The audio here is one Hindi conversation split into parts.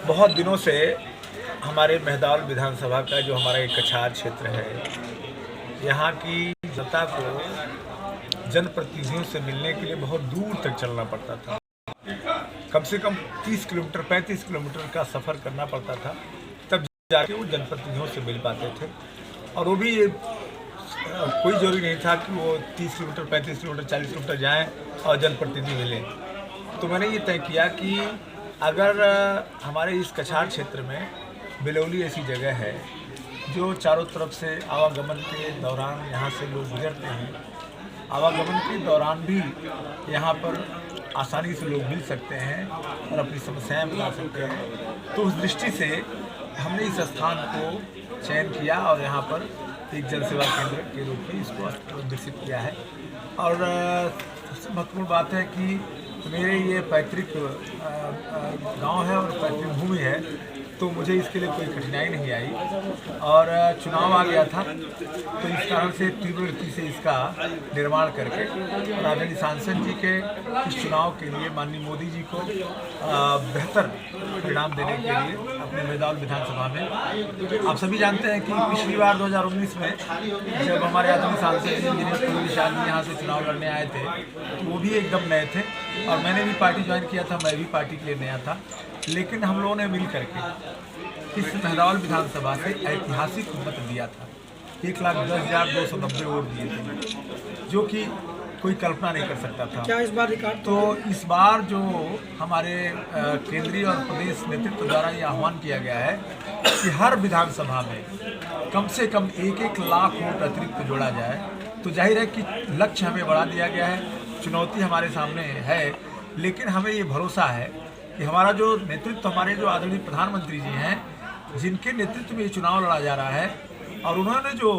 बहुत दिनों से हमारे मेहदावल विधानसभा का जो हमारा एक कछार क्षेत्र है, यहाँ की जनता को जनप्रतिनिधियों से मिलने के लिए बहुत दूर तक चलना पड़ता था। कम से कम 30 किलोमीटर 35 किलोमीटर का सफ़र करना पड़ता था, तब जाके वो जनप्रतिनिधियों से मिल पाते थे। और वो भी कोई ज़रूरी नहीं था कि वो 30 किलोमीटर 35 किलोमीटर 40 किलोमीटर जाएं और जनप्रतिनिधि मिलें। तो मैंने ये तय किया कि अगर हमारे इस कछार क्षेत्र में बिलौली ऐसी जगह है जो चारों तरफ से आवागमन के दौरान यहाँ से लोग गुजरते हैं, आवागमन के दौरान भी यहाँ पर आसानी से लोग मिल सकते हैं और अपनी समस्याएं बता सकते हैं, तो उस दृष्टि से हमने इस स्थान को चयन किया और यहाँ पर एक जनसेवा केंद्र के रूप में इसको विकसित किया है। और सबसे महत्वपूर्ण बात है कि मेरे ये पैतृक गांव है और पैतृक भूमि है, तो मुझे इसके लिए कोई कठिनाई नहीं आई। और चुनाव आ गया था, तो इस कारण से तीव्र गति से इसका निर्माण करके और आदरणीय सांसद जी के इस चुनाव के लिए माननीय मोदी जी को बेहतर परिणाम देने के लिए अपने मेहदावल विधानसभा में, आप सभी जानते हैं कि पिछली बार 2019 में जब हमारे आदरणीय सांसद जी दिनेश प्रसाद जी यहाँ से चुनाव लड़ने आए थे, तो वो भी एकदम नए थे और मैंने भी पार्टी ज्वाइन किया था, मैं भी पार्टी के लिए नया था। लेकिन हम लोगों ने मिल करके इस मेहदावल विधानसभा से ऐतिहासिक मत दिया था। 1,10,290 वोट दिए थे, जो कि कोई कल्पना नहीं कर सकता था। क्या इस बार रिकॉर्ड? तो इस बार जो हमारे केंद्रीय और प्रदेश नेतृत्व द्वारा ये आह्वान किया गया है कि हर विधानसभा में कम से कम 1-1 लाख वोट अतिरिक्त जोड़ा जाए, तो जाहिर है कि लक्ष्य हमें बढ़ा दिया गया है, चुनौती हमारे सामने है, लेकिन हमें ये भरोसा है कि हमारा जो नेतृत्व, हमारे जो आदरणीय प्रधानमंत्री जी हैं, जिनके नेतृत्व में ये चुनाव लड़ा जा रहा है और उन्होंने जो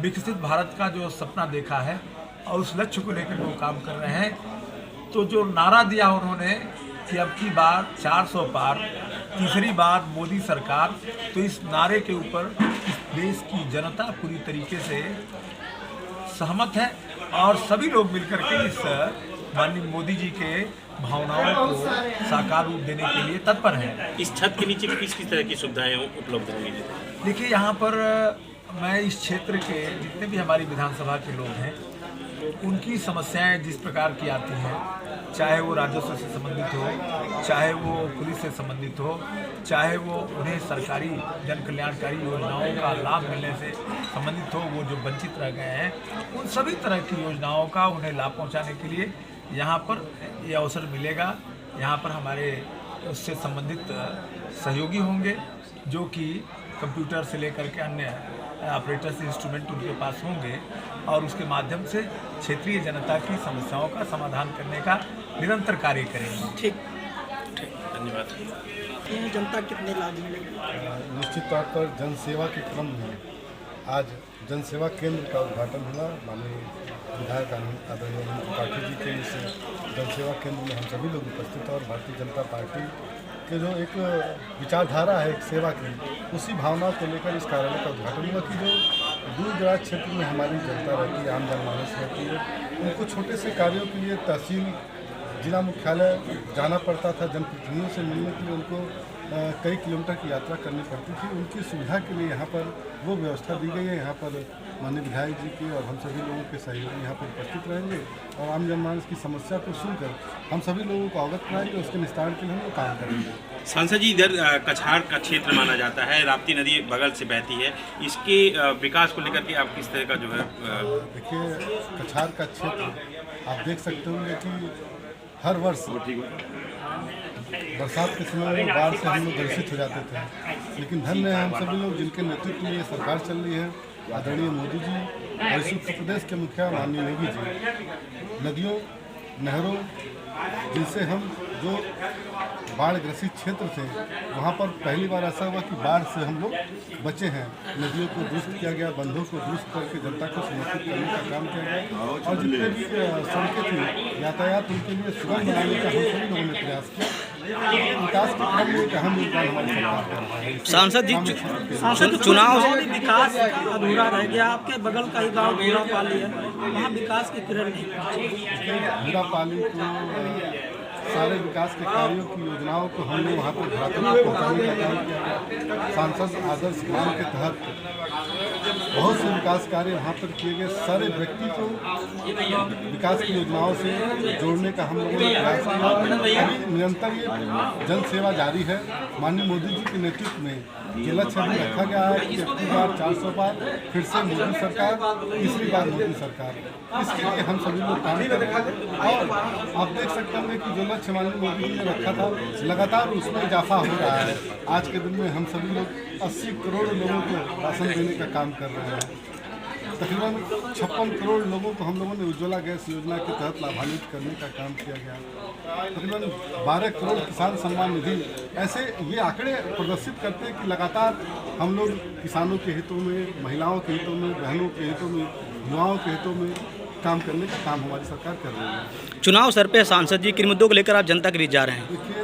विकसित भारत का जो सपना देखा है और उस लक्ष्य को लेकर वो काम कर रहे हैं, तो जो नारा दिया उन्होंने कि अब की बार 400 पार, तीसरी बार मोदी सरकार, तो इस नारे के ऊपर इस देश की जनता पूरी तरीके से सहमत है और सभी लोग मिलकर के इस माननीय मोदी जी के भावनाओं को साकार रूप देने के लिए तत्पर हैं। इस छत के नीचे किस किस तरह की सुविधाएं उपलब्ध होंगी? देखिए, यहाँ पर मैं इस क्षेत्र के जितने भी हमारी विधानसभा के लोग हैं, उनकी समस्याएं जिस प्रकार की आती हैं, चाहे वो राजस्व से संबंधित हो, चाहे वो पुलिस से संबंधित हो, चाहे वो उन्हें सरकारी जन कल्याणकारी योजनाओं का लाभ मिलने से संबंधित हो, वो जो वंचित रह गए हैं, उन सभी तरह की योजनाओं का उन्हें लाभ पहुंचाने के लिए यहाँ पर ये अवसर मिलेगा। यहाँ पर हमारे उससे संबंधित सहयोगी होंगे, जो कि कंप्यूटर से लेकर के अन्य ऑपरेटर्स इंस्ट्रूमेंट उनके पास होंगे और उसके माध्यम से क्षेत्रीय जनता की समस्याओं का समाधान करने का निरंतर कार्य करेंगे। ठीक, धन्यवाद। जनता कितने लाभ मिलेंगे? निश्चित तौर पर जनसेवा के क्रम में आज जनसेवा केंद्र का उद्घाटन हुआ। माननीय विधायक आदरणीय अनंत त्रिपाठी जी के इस जनसेवा केंद्र में हम सभी लोग उपस्थित हैं और भारतीय जनता पार्टी के जो एक विचारधारा है एक सेवा की, उसी भावना को लेकर इस कार्यालय का उद्घाटन हुआ कि जो दूर दराज क्षेत्र में हमारी जनता रहती है, आम जनमानस रहती है, उनको छोटे से कार्यों के लिए तहसील जिला मुख्यालय जाना पड़ता था, जनप्रतिनिधियों से मिलने के लिए उनको कई किलोमीटर की यात्रा करनी पड़ती थी। उनकी सुविधा के लिए यहाँ पर वो व्यवस्था दी गई है। यहाँ पर माननीय विधायक जी की और हम सभी लोगों के सहयोगी यहाँ पर उपस्थित रहेंगे और आम जनमानस की समस्या को सुनकर हम सभी लोगों को अवगत कराएंगे, उसके निस्तारण के लिए हम लोग काम करेंगे। सांसद जी, इधर कछार का क्षेत्र माना जाता है, राप्ती नदी बगल से बहती है, इसके विकास को लेकर के आप किस तरह का जो है? देखिए, कछार का क्षेत्र आप देख सकते होंगे कि हर वर्ष बरसात के समय में बाढ़ से हम लोग ग्रसित हो जाते थे, लेकिन धन्य है हम सभी लोग जिनके नेतृत्व में ये सरकार चल रही है, आदरणीय मोदी जी और इस उत्तर प्रदेश के मुखिया माननीय योगी जी। नदियों, नहरों, जिनसे हम जो बाढ़ ग्रसित क्षेत्र थे, वहाँ पर पहली बार ऐसा हुआ कि बाढ़ से हम लोग बचे हैं। नदियों को दुरुस्त किया गया, बंधों को दुरुस्त करके जनता को समर्पित करने का काम किया गया और जितने भी सड़कें थी, यातायात उनके लिए सुगम बनाने का हम सभी लोगों ने प्रयास किया। विकास के काम में एक अहम योगदान हमारी सरकार कर रहा है। सांसद चुनाव से विकास अधूरा रह गया। आपके बगल का ही गाँव भूरापाली है, वहाँ विकास की किरण नहीं। भूरापाली को सारे विकास के कार्यों की योजनाओं को हमने वहाँ पर घरातों में पहुँचाने का काम किया। सांसद आदर्श ग्राम के तहत बहुत से विकास कार्य वहाँ पर किए गए। सारे व्यक्ति को विकास की योजनाओं से जोड़ने का हम लोगों ने प्रयास किया। अभी निरंतर ये जन सेवा जारी है। माननीय मोदी जी के नेतृत्व में ये लक्ष्य अभी रखा गया है कि 1 बार 400 बार फिर से मोदी सरकार, तीसरी बार मोदी सरकार। इसके लिए हम सभी लोग काम कर रहे हैं और आप देख सकते होंगे कि जो लक्ष्य माननीय मोदी जी ने रखा था लगातार उसमें इजाफा हो रहा है। आज के दिन में हम सभी लोग 80 करोड़ लोगों को राशन देने का काम कर रहे हैं। तकरीबन 56 करोड़ लोगों को हम लोगों ने उज्ज्वला गैस योजना के तहत लाभान्वित करने का काम किया गया। तकरीबन 12 करोड़ किसान सम्मान निधि। ऐसे ये आंकड़े प्रदर्शित करते हैं कि लगातार हम लोग किसानों के हितों में, महिलाओं के हितों में, बहनों के हितों में, युवाओं के हितों में काम करने का काम हमारी सरकार कर रही है। चुनाव सर पे सांसद जी किन मुद्दों को लेकर आप जनता के बीच जा रहे हैं? देखिए,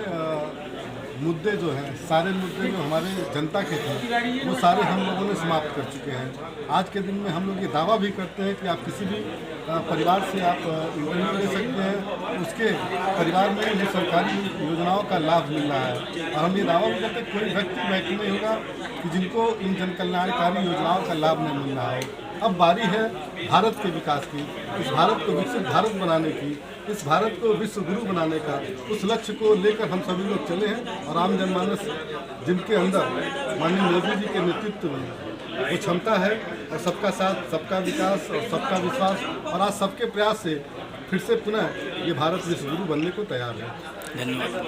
मुद्दे जो हैं, सारे मुद्दे जो हमारे जनता के थे वो सारे हम लोगों ने समाप्त कर चुके हैं। आज के दिन में हम लोग ये दावा भी करते हैं कि आप किसी भी परिवार से आप इंटरव्यू ले सकते हैं, उसके परिवार में ये सरकारी योजनाओं का लाभ मिल रहा है। और हम ये दावा भी करते हैं कोई व्यक्ति बाकी नहीं होगा कि जिनको इन जन कल्याणकारी योजनाओं का लाभ नहीं मिल रहा हो। अब बारी है भारत के विकास की, इस भारत को विकसित भारत बनाने की, इस भारत को विश्व गुरु बनाने का। उस लक्ष्य को लेकर हम सभी लोग चले हैं और आम जनमानस जिनके अंदर माननीय मोदी जी के नेतृत्व में वो क्षमता है और सबका साथ, सबका विकास और सबका विश्वास और आज सबके प्रयास से फिर से पुनः ये भारत विश्व गुरु बनने को तैयार है। धन्यवाद।